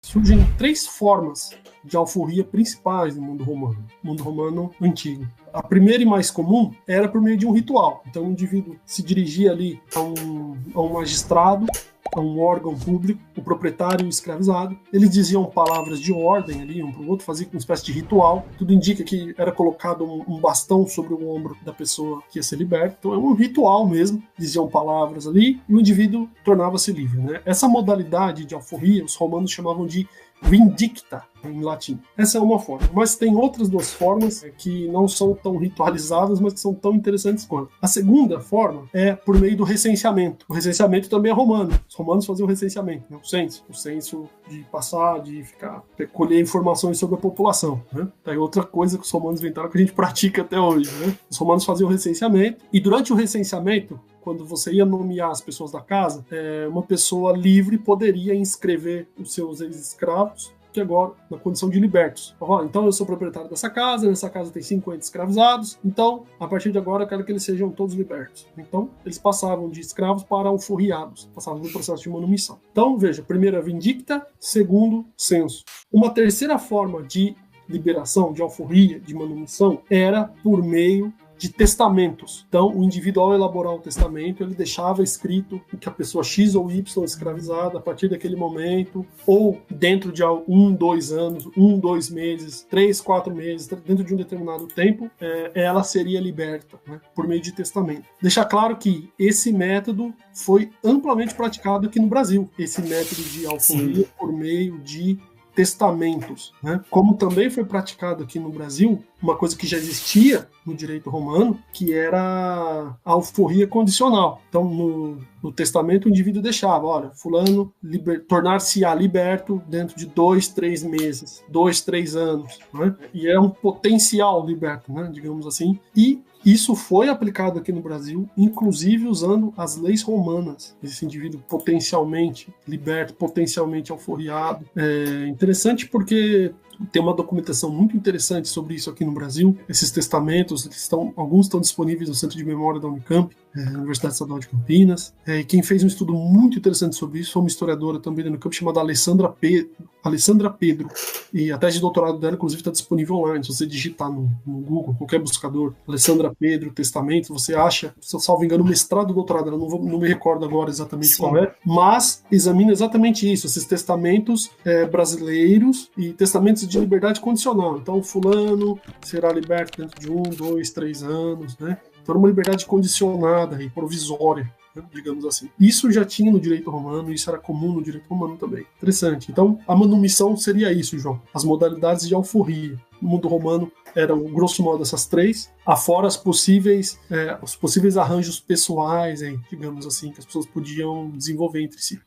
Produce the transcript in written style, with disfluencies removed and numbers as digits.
surgem 3 formas de alforria principais no mundo romano antigo. A primeira e mais comum era por meio de um ritual. Então o indivíduo se dirigia ali a um magistrado, a um órgão público, o proprietário e o escravizado. Eles diziam palavras de ordem ali, um para o outro, faziam uma espécie de ritual. Tudo indica que era colocado um bastão sobre o ombro da pessoa que ia ser liberta. Então é um ritual mesmo. Diziam palavras ali e o indivíduo tornava-se livre, né? Essa modalidade de alforria, os romanos chamavam de vindicta, em latim. Essa é uma forma. Mas tem outras 2 formas que não são tão ritualizadas, mas que são tão interessantes quanto. A segunda forma é por meio do recenseamento. O recenseamento também é romano. Os romanos faziam o recenseamento, né? O censo de passar, de colher informações sobre a população, né? Daí outra coisa que os romanos inventaram que a gente pratica até hoje, né? Os romanos faziam o recenseamento e durante o recenseamento, quando você ia nomear as pessoas da casa, uma pessoa livre poderia inscrever os seus ex-escravos, que agora, na condição de libertos. Então eu sou proprietário dessa casa, nessa casa tem 50 escravizados, então, a partir de agora, eu quero que eles sejam todos libertos. Então, eles passavam de escravos para alforriados, passavam no processo de manumissão. Então, veja, primeiro a vindicta, segundo, censo. Uma terceira forma de liberação, de alforria, de manumissão, era por meio de testamentos. Então, o indivíduo, ao elaborar o testamento, ele deixava escrito que a pessoa X ou Y escravizada, a partir daquele momento, ou dentro de 1, 2 anos, 1, 2 meses, 3, 4 meses, dentro de um determinado tempo, ela seria liberta, né, por meio de testamento. Deixar claro que esse método foi amplamente praticado aqui no Brasil. Esse método de alforria por meio de testamentos, né? Como também foi praticado aqui no Brasil, uma coisa que já existia no direito romano, que era a alforria condicional. Então, no testamento, o indivíduo deixava, olha, fulano tornar-se-á liberto dentro de 2, 3 meses, 2, 3 anos, né? E era um potencial liberto, né? Digamos assim. E isso foi aplicado aqui no Brasil, inclusive usando as leis romanas. Esse indivíduo potencialmente liberto, potencialmente alforriado. É interessante porque tem uma documentação muito interessante sobre isso aqui no Brasil. Esses testamentos, alguns estão disponíveis no Centro de Memória da Unicamp, na Universidade Estadual de Campinas. E quem fez um estudo muito interessante sobre isso foi uma historiadora também da Unicamp chamada Alessandra Pedro. E a tese de doutorado dela, inclusive, está disponível online. Se você digitar no Google, qualquer buscador, Alessandra Pedro, testamento, você acha, se eu salvo engano, mestrado ou doutorado, eu não me recordo agora exatamente qual é, mas examina exatamente isso, esses testamentos brasileiros e testamentos de liberdade condicional. Então, fulano será liberto dentro de 1, 2, 3 anos, né? Então, uma liberdade condicionada e provisória, né, digamos assim. Isso já tinha no direito romano, isso era comum no direito romano também. Interessante. Então, a manumissão seria isso, João. As modalidades de alforria. No mundo romano eram, grosso modo, essas 3, afora os possíveis arranjos pessoais, digamos assim, que as pessoas podiam desenvolver entre si.